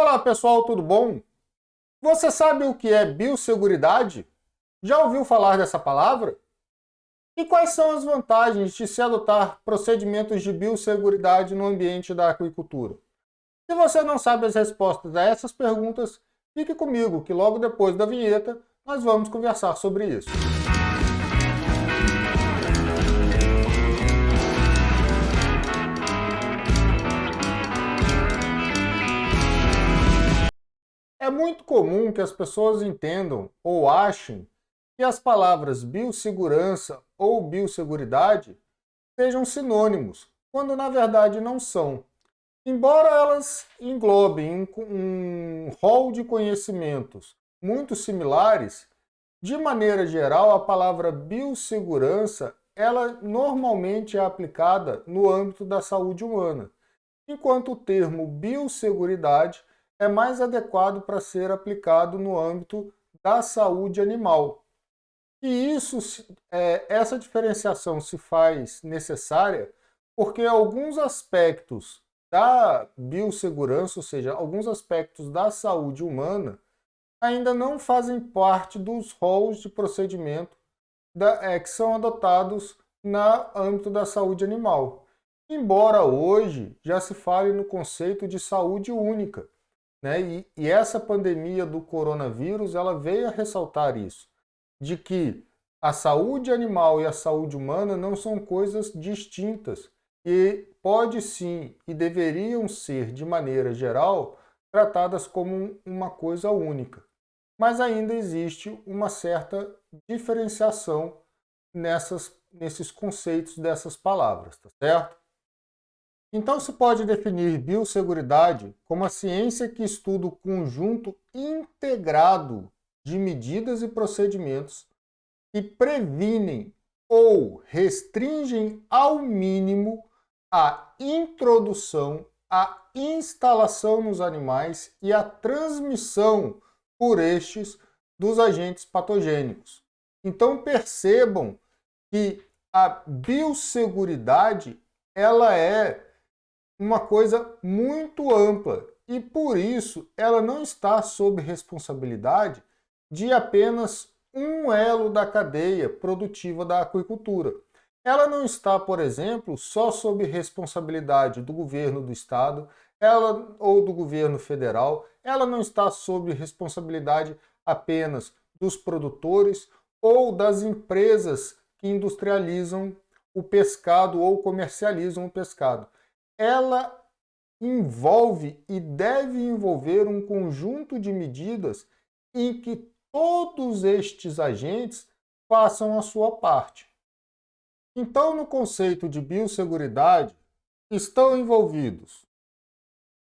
Olá pessoal, tudo bom? Você sabe o que é biosseguridade? Já ouviu falar dessa palavra? E quais são as vantagens de se adotar procedimentos de biosseguridade no ambiente da aquicultura? Se você não sabe as respostas a essas perguntas, fique comigo que logo depois da vinheta nós vamos conversar sobre isso. É muito comum que as pessoas entendam ou achem que as palavras biossegurança ou biosseguridade sejam sinônimos, quando na verdade não são. Embora elas englobem um rol de conhecimentos muito similares, de maneira geral, a palavra biossegurança ela normalmente é aplicada no âmbito da saúde humana, enquanto o termo biosseguridade é mais adequado para ser aplicado no âmbito da saúde animal. E essa diferenciação se faz necessária porque alguns aspectos da biossegurança, ou seja, alguns aspectos da saúde humana, ainda não fazem parte dos rolos de procedimento que são adotados no âmbito da saúde animal. Embora hoje já se fale no conceito de saúde única, né? E essa pandemia do coronavírus ela veio a ressaltar isso, de que a saúde animal e a saúde humana não são coisas distintas e pode sim e deveriam ser, de maneira geral, tratadas como uma coisa única. Mas ainda existe uma certa diferenciação nesses conceitos dessas palavras, tá certo? Então se pode definir biosseguridade como a ciência que estuda o conjunto integrado de medidas e procedimentos que previnem ou restringem ao mínimo a introdução, a instalação nos animais e a transmissão por estes dos agentes patogênicos. Então percebam que a biosseguridade ela é uma coisa muito ampla e por isso ela não está sob responsabilidade de apenas um elo da cadeia produtiva da aquicultura. Ela não está, por exemplo, só sob responsabilidade do governo do estado, ou do governo federal, ela não está sob responsabilidade apenas dos produtores ou das empresas que industrializam o pescado ou comercializam o pescado. Ela envolve e deve envolver um conjunto de medidas em que todos estes agentes façam a sua parte. Então, no conceito de biosseguridade, estão envolvidos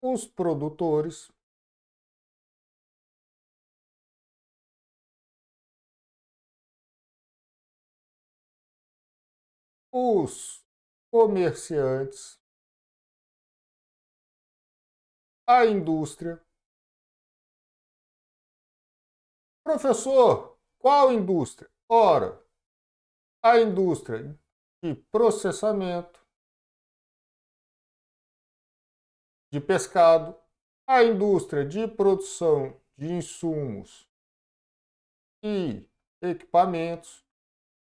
os produtores, os comerciantes, a indústria. Professor, qual indústria? Ora, a indústria de processamento de pescado, a indústria de produção de insumos e equipamentos,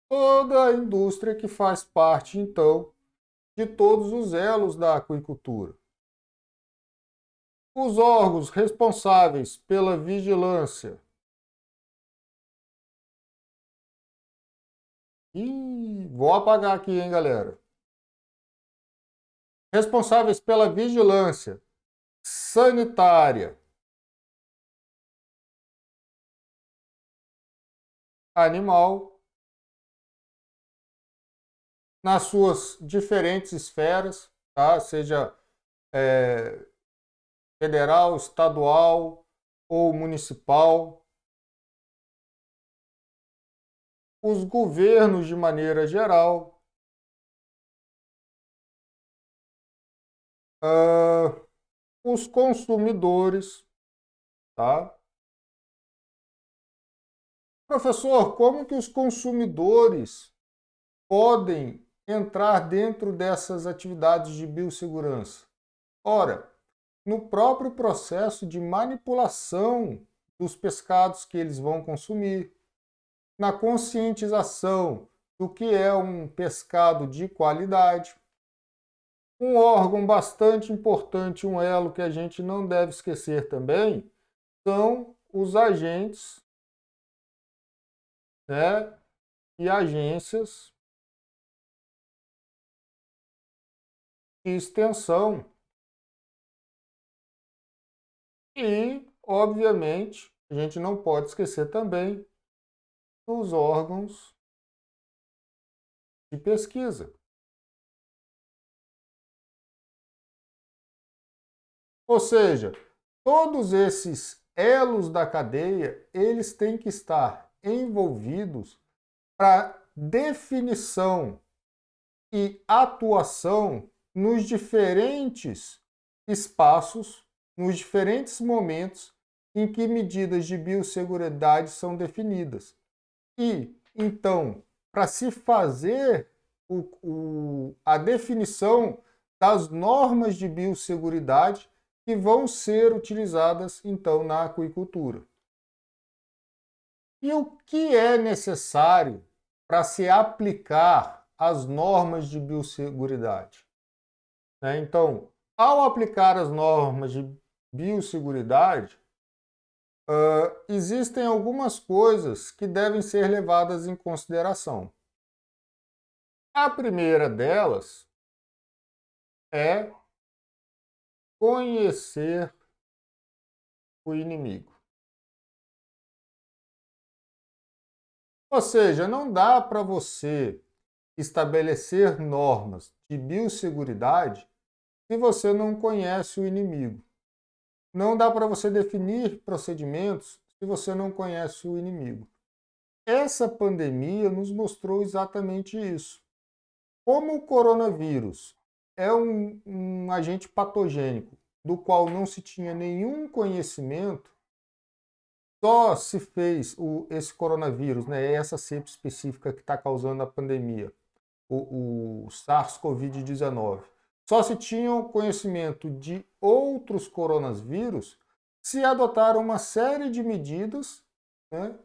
toda a indústria que faz parte, então, de todos os elos da aquicultura. Os órgãos responsáveis pela vigilância. E vou apagar aqui, hein, galera. Responsáveis pela vigilância sanitária, animal, nas suas diferentes esferas, tá? Seja federal, estadual ou municipal. Os governos de maneira geral, os consumidores, tá? Professor, como que os consumidores podem entrar dentro dessas atividades de biossegurança? Ora, no próprio processo de manipulação dos pescados que eles vão consumir, na conscientização do que é um pescado de qualidade. Um órgão bastante importante, um elo que a gente não deve esquecer também, são os agentes, né, e agências de extensão. E, obviamente, a gente não pode esquecer também dos órgãos de pesquisa. Ou seja, todos esses elos da cadeia, eles têm que estar envolvidos para definição e atuação nos diferentes espaços, nos diferentes momentos em que medidas de biosseguridade são definidas. E, então, para se fazer a definição das normas de biosseguridade que vão ser utilizadas, então, na aquicultura. E o que é necessário para se aplicar as normas de biosseguridade? Então, ao aplicar as normas de biosseguridade, existem algumas coisas que devem ser levadas em consideração. A primeira delas é conhecer o inimigo. Ou seja, não dá para você estabelecer normas de biosseguridade se você não conhece o inimigo. Não dá para você definir procedimentos se você não conhece o inimigo. Essa pandemia nos mostrou exatamente isso. Como o coronavírus é um agente patogênico do qual não se tinha nenhum conhecimento, só se fez esse coronavírus, né, essa cepa específica que está causando a pandemia, o SARS-CoV-19, só se tinha o conhecimento de outros coronavírus, se adotaram uma série de medidas, né,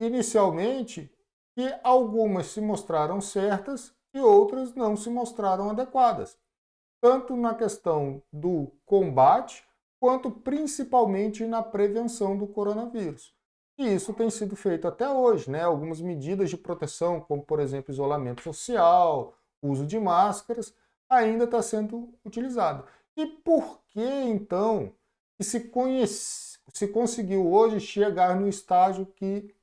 inicialmente, que algumas se mostraram certas e outras não se mostraram adequadas, tanto na questão do combate, quanto principalmente na prevenção do coronavírus. E isso tem sido feito até hoje, né? Algumas medidas de proteção, como por exemplo isolamento social, uso de máscaras, ainda está sendo utilizado. E por que então que se conseguiu hoje chegar no estágio que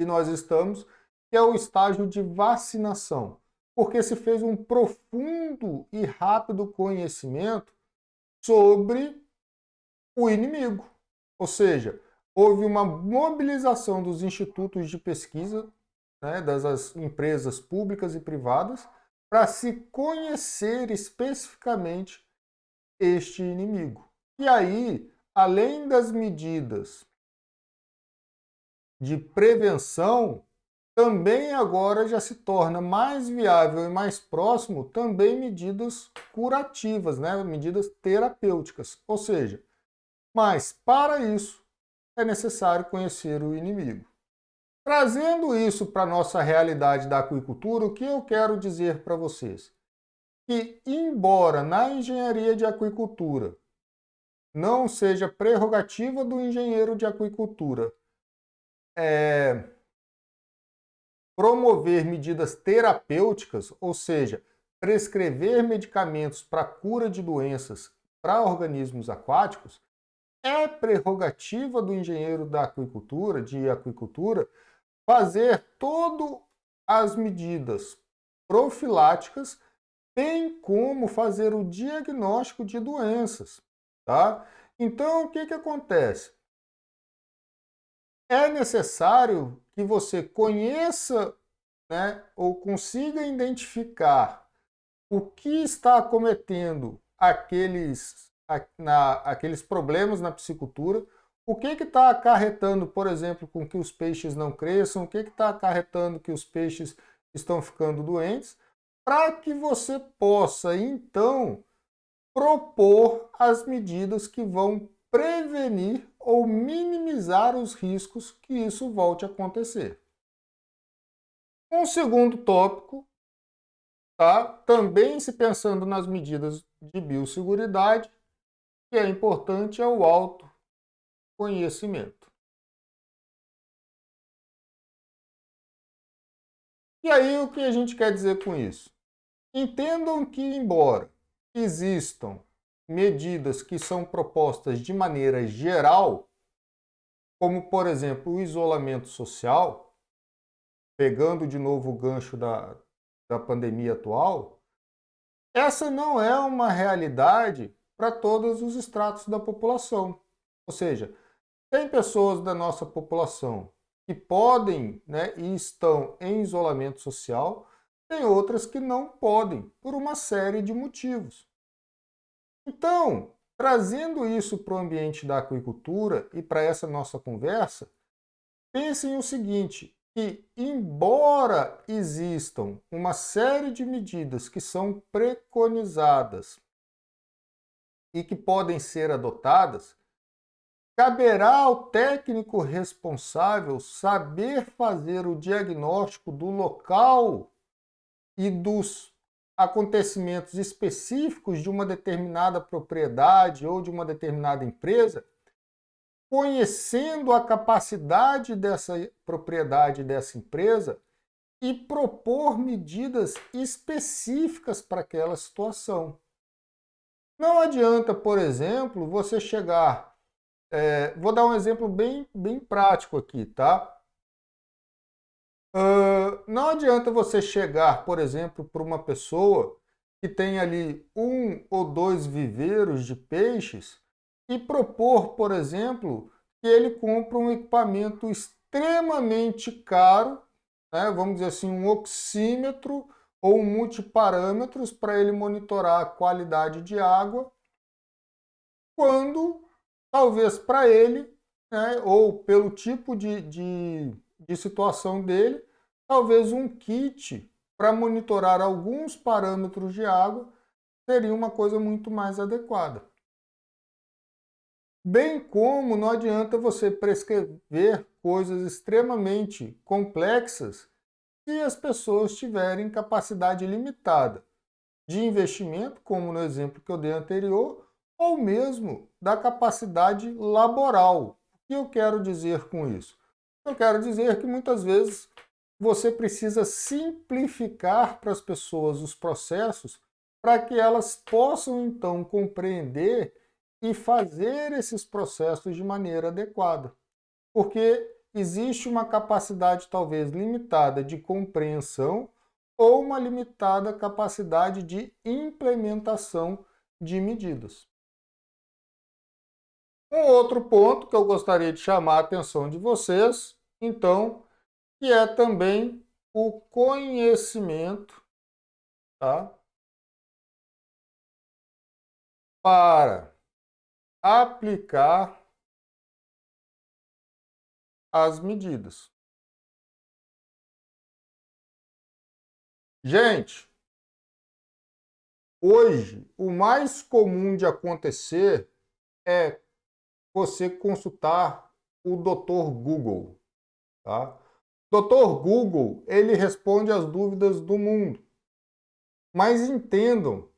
nós estamos, que é o estágio de vacinação? Porque se fez um profundo e rápido conhecimento sobre o inimigo. Ou seja, houve uma mobilização dos institutos de pesquisa, né, das empresas públicas e privadas, para se conhecer especificamente este inimigo. E aí, além das medidas de prevenção, também agora já se torna mais viável e mais próximo também medidas curativas, né? Medidas terapêuticas. Ou seja, mas para isso é necessário conhecer o inimigo. Trazendo isso para a nossa realidade da aquicultura, o que eu quero dizer para vocês? Que, embora na engenharia de aquicultura não seja prerrogativa do engenheiro de aquicultura promover medidas terapêuticas, ou seja, prescrever medicamentos para cura de doenças para organismos aquáticos, é prerrogativa do engenheiro da aquicultura, de aquicultura, fazer todas as medidas profiláticas, bem como fazer o diagnóstico de doenças, tá? Então, o que acontece? É necessário que você conheça, né, ou consiga identificar o que está acometendo aqueles problemas na piscicultura, o que está acarretando, por exemplo, com que os peixes não cresçam, o que está acarretando que os peixes estão ficando doentes, para que você possa, então, propor as medidas que vão prevenir ou minimizar os riscos que isso volte a acontecer. Um segundo tópico, tá? Também se pensando nas medidas de biosseguridade, que é importante, é o autoconhecimento. E aí, o que a gente quer dizer com isso? Entendam que, embora existam medidas que são propostas de maneira geral, como, por exemplo, o isolamento social, pegando de novo o gancho da pandemia atual, essa não é uma realidade para todos os estratos da população. Ou seja, tem pessoas da nossa população que podem, né, e estão em isolamento social, tem outras que não podem, por uma série de motivos. Então, trazendo isso para o ambiente da aquicultura e para essa nossa conversa, pensem o seguinte, que embora existam uma série de medidas que são preconizadas e que podem ser adotadas, caberá ao técnico responsável saber fazer o diagnóstico do local e dos acontecimentos específicos de uma determinada propriedade ou de uma determinada empresa, conhecendo a capacidade dessa propriedade, dessa empresa, e propor medidas específicas para aquela situação. Não adianta, por exemplo, você chegar... vou dar um exemplo bem prático aqui, tá? Não adianta você chegar, por exemplo, para uma pessoa que tem ali 1 ou 2 viveiros de peixes e propor, por exemplo, que ele compre um equipamento extremamente caro, né, vamos dizer assim, um oxímetro ou um multiparâmetros para ele monitorar a qualidade de água, quando talvez para ele, né, ou pelo tipo de situação dele, talvez um kit para monitorar alguns parâmetros de água seria uma coisa muito mais adequada. Bem como não adianta você prescrever coisas extremamente complexas se as pessoas tiverem capacidade limitada de investimento, como no exemplo que eu dei anterior, ou mesmo da capacidade laboral. O que eu quero dizer com isso? Eu quero dizer que muitas vezes você precisa simplificar para as pessoas os processos para que elas possam então compreender e fazer esses processos de maneira adequada. Porque existe uma capacidade talvez limitada de compreensão ou uma limitada capacidade de implementação de medidas. Um outro ponto que eu gostaria de chamar a atenção de vocês, então, que é também o conhecimento, tá? Para aplicar as medidas. Gente, hoje o mais comum de acontecer é você consultar o Dr. Google, tá? Dr. Google, ele responde às dúvidas do mundo. Mas entendam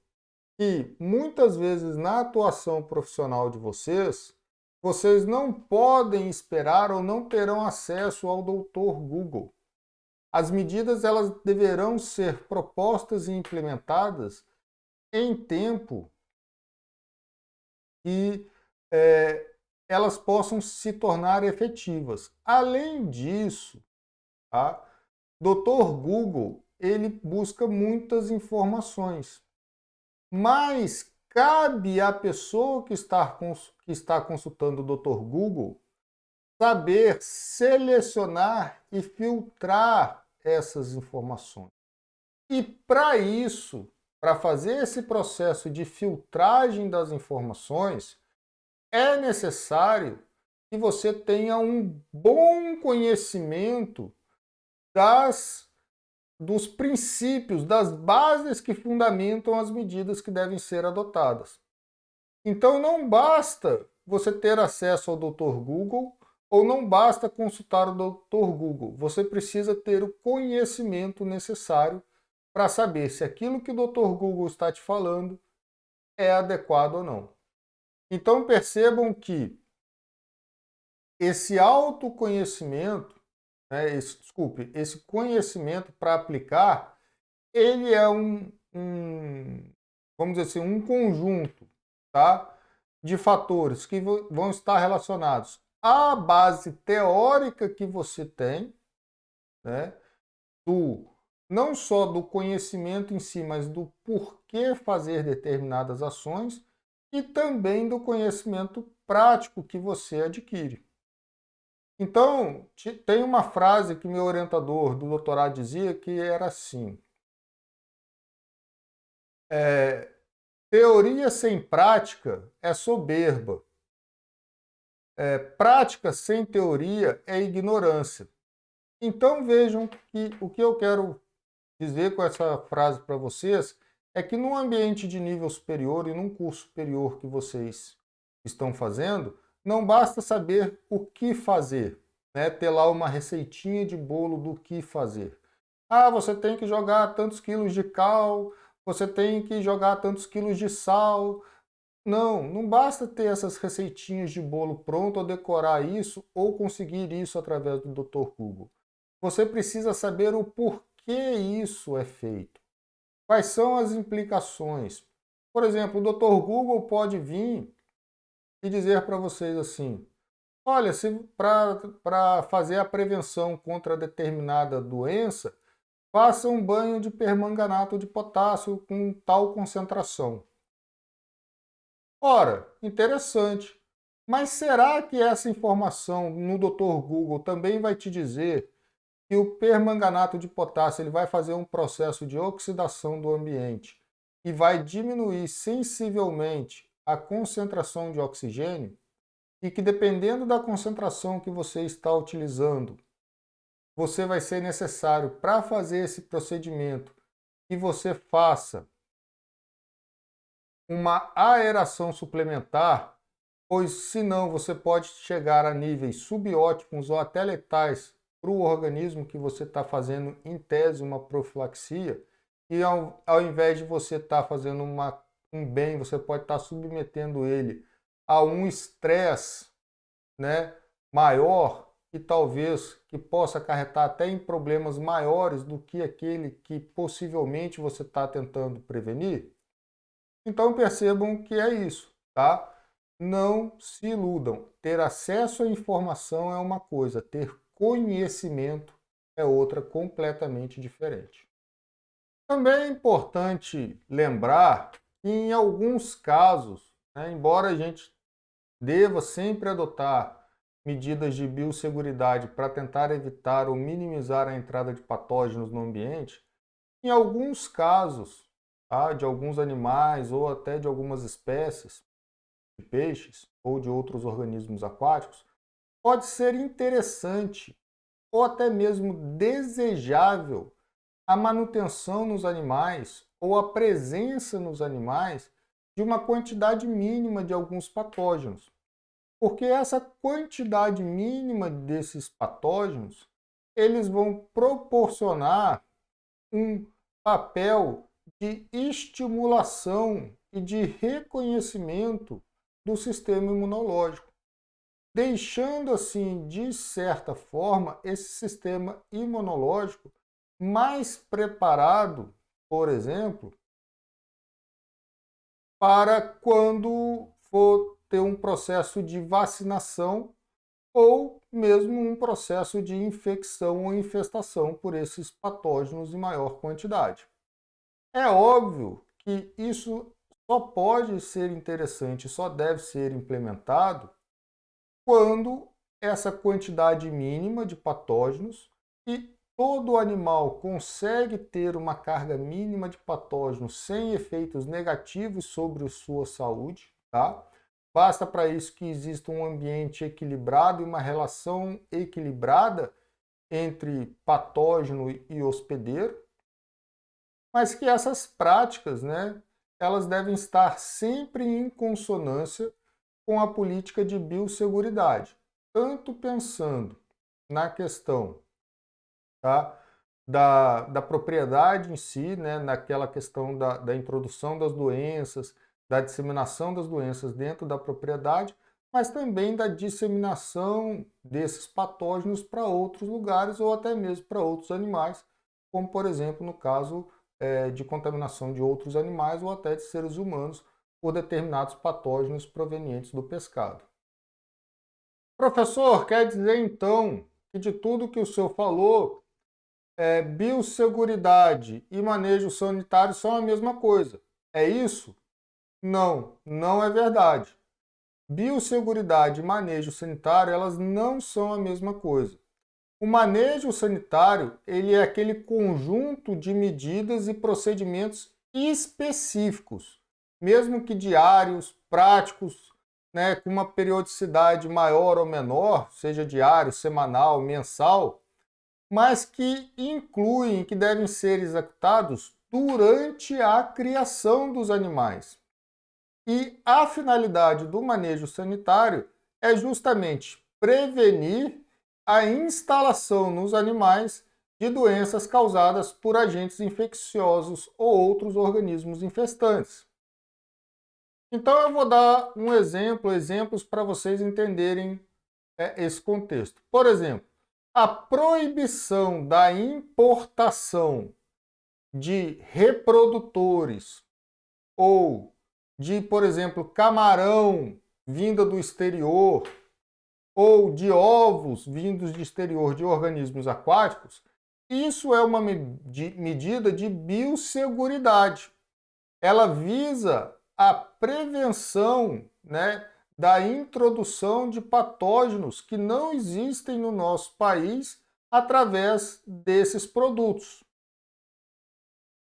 que muitas vezes na atuação profissional de vocês, vocês não podem esperar ou não terão acesso ao Dr. Google. As medidas elas deverão ser propostas e implementadas em tempo e elas possam se tornar efetivas. Além disso, tá? Dr. Google ele busca muitas informações, mas cabe à pessoa que está consultando o Dr. Google saber selecionar e filtrar essas informações. E para isso, para fazer esse processo de filtragem das informações, é necessário que você tenha um bom conhecimento dos princípios, das bases que fundamentam as medidas que devem ser adotadas. Então não basta você ter acesso ao Dr. Google ou não basta consultar o Dr. Google. Você precisa ter o conhecimento necessário para saber se aquilo que o Dr. Google está te falando é adequado ou não. Então percebam que esse autoconhecimento, né, esse conhecimento para aplicar, ele é vamos dizer assim, um conjunto, tá, de fatores que vão estar relacionados à base teórica que você tem, né, não só do conhecimento em si, mas do porquê fazer determinadas ações e também do conhecimento prático que você adquire. Então, tem uma frase que meu orientador do doutorado dizia que era assim: teoria sem prática é soberba, prática sem teoria é ignorância. Então vejam que o que eu quero dizer com essa frase para vocês é que num ambiente de nível superior e num curso superior que vocês estão fazendo, não basta saber o que fazer, né? Ter lá uma receitinha de bolo do que fazer. Ah, você tem que jogar tantos quilos de cal, você tem que jogar tantos quilos de sal. Não, não basta ter essas receitinhas de bolo pronto ou decorar isso ou conseguir isso através do Dr. Google. Você precisa saber o porquê isso é feito. Quais são as implicações? Por exemplo, o Dr. Google pode vir e dizer para vocês assim: olha, se para fazer a prevenção contra determinada doença, faça um banho de permanganato de potássio com tal concentração. Ora, interessante. Mas será que essa informação no Dr. Google também vai te dizer que o permanganato de potássio ele vai fazer um processo de oxidação do ambiente e vai diminuir sensivelmente a concentração de oxigênio? E que dependendo da concentração que você está utilizando, você vai ser necessário para fazer esse procedimento que você faça uma aeração suplementar, pois senão você pode chegar a níveis subótimos ou até letais para o organismo que você está fazendo em tese uma profilaxia, e ao invés de você estar fazendo um bem, você pode estar submetendo ele a um estresse, né, maior e talvez que possa acarretar até em problemas maiores do que aquele que possivelmente você está tentando prevenir. Então percebam que é isso, tá? Não se iludam. Ter acesso à informação é uma coisa, ter conhecimento é outra completamente diferente. Também é importante lembrar que em alguns casos, né, embora a gente deva sempre adotar medidas de biosseguridade para tentar evitar ou minimizar a entrada de patógenos no ambiente, em alguns casos, tá, de alguns animais ou até de algumas espécies de peixes ou de outros organismos aquáticos, pode ser interessante ou até mesmo desejável a manutenção nos animais ou a presença nos animais de uma quantidade mínima de alguns patógenos. Porque essa quantidade mínima desses patógenos, eles vão proporcionar um papel de estimulação e de reconhecimento do sistema imunológico, deixando assim, de certa forma, esse sistema imunológico mais preparado, por exemplo, para quando for ter um processo de vacinação ou mesmo um processo de infecção ou infestação por esses patógenos em maior quantidade. É óbvio que isso só pode ser interessante, só deve ser implementado quando essa quantidade mínima de patógenos e todo animal consegue ter uma carga mínima de patógenos sem efeitos negativos sobre a sua saúde, tá? Basta para isso que exista um ambiente equilibrado e uma relação equilibrada entre patógeno e hospedeiro, mas que essas práticas, né, elas devem estar sempre em consonância com a política de biosseguridade, tanto pensando na questão, tá, da propriedade em si, né, naquela questão da introdução das doenças, da disseminação das doenças dentro da propriedade, mas também da disseminação desses patógenos para outros lugares ou até mesmo para outros animais, como por exemplo no caso de contaminação de outros animais ou até de seres humanos por determinados patógenos provenientes do pescado. Professor, quer dizer então que de tudo que o senhor falou, biosseguridade e manejo sanitário são a mesma coisa. É isso? Não, não é verdade. Biosseguridade e manejo sanitário, elas não são a mesma coisa. O manejo sanitário, ele é aquele conjunto de medidas e procedimentos específicos, mesmo que diários, práticos, né, com uma periodicidade maior ou menor, seja diário, semanal, mensal, mas que incluem, que devem ser executados durante a criação dos animais. E a finalidade do manejo sanitário é justamente prevenir a instalação nos animais de doenças causadas por agentes infecciosos ou outros organismos infestantes. Então eu vou dar um exemplos para vocês entenderem esse contexto. Por exemplo, a proibição da importação de reprodutores ou de, por exemplo, camarão vinda do exterior ou de ovos vindos de exterior de organismos aquáticos, isso é uma medida de biosseguridade. Ela visa a prevenção, né, da introdução de patógenos que não existem no nosso país através desses produtos.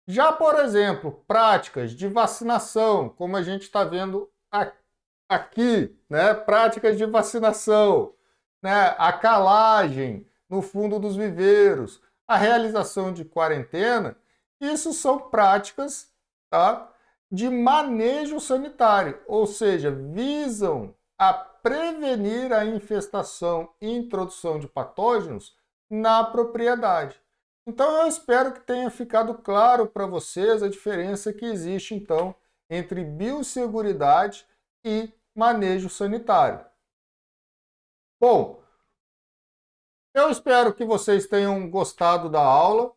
Já, por exemplo, práticas de vacinação, como a gente está vendo aqui, né? Práticas de vacinação, né? A calagem no fundo dos viveiros, a realização de quarentena, isso são práticas, tá, de manejo sanitário, ou seja, visam a prevenir a infestação e introdução de patógenos na propriedade. Então eu espero que tenha ficado claro para vocês a diferença que existe então entre biosseguridade e manejo sanitário. Bom, eu espero que vocês tenham gostado da aula.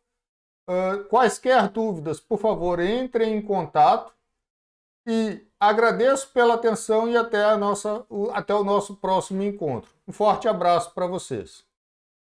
Quaisquer dúvidas, por favor, entrem em contato e agradeço pela atenção e até o nosso próximo encontro. Um forte abraço para vocês.